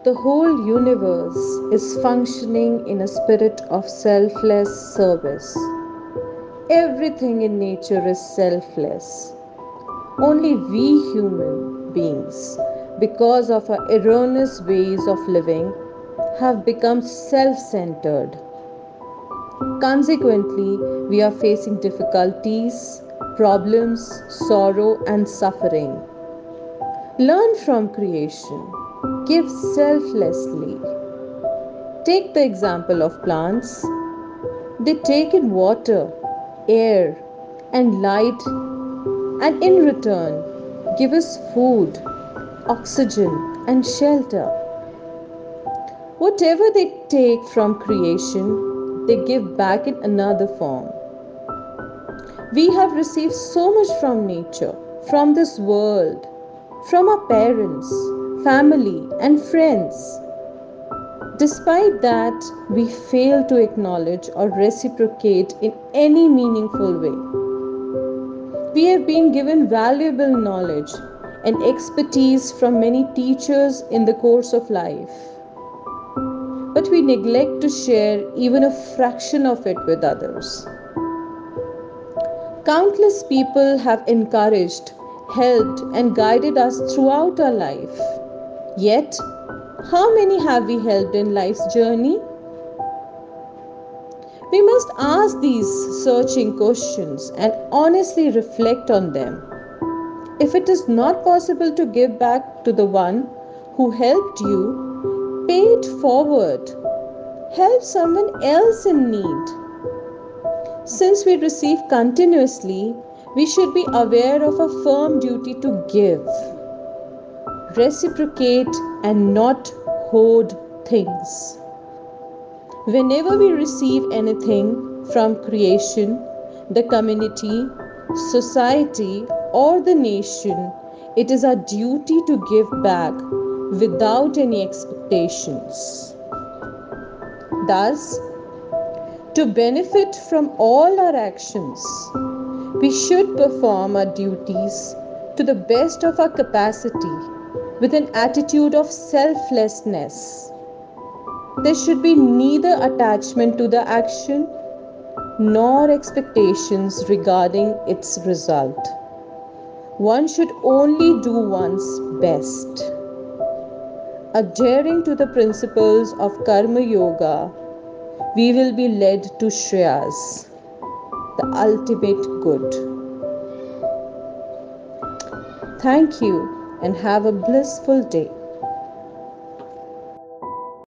The whole universe is functioning in a spirit of selfless service. Everything in nature is selfless. Only we human beings, because of our erroneous ways of living, have become self centered. Consequently, we are facing difficulties, problems, sorrow, and suffering. Learn from creation. Give selflessly. Take the example of plants. They take in water, air, and light, and in return give us food, oxygen, and shelter. Whatever they take from creation, they give back in another form. We have received so much from nature, from this world, from our parents, family, and friends. Despite that, we fail to acknowledge or reciprocate in any meaningful way. We have been given valuable knowledge and expertise from many teachers in the course of life, but we neglect to share even a fraction of it with others. Countless people have encouraged, helped, and guided us throughout our life. Yet, how many have we helped in life's journey? We must ask these searching questions and honestly reflect on them. If it is not possible to give back to the one who helped you, pay it forward. Help someone else in need. Since we receive continuously, we should be aware of a firm duty to give, reciprocate, and not hoard things. Whenever we receive anything from creation, the community, society, or the nation, it is our duty to give back without any expectations. Thus, to benefit from all our actions, we should perform our duties to the best of our capacity with an attitude of selflessness. There should be neither attachment to the action nor expectations regarding its result. One should only do one's best. Adhering to the principles of Karma Yoga, we will be led to Shreyas, the ultimate good. Thank you and have a blissful day.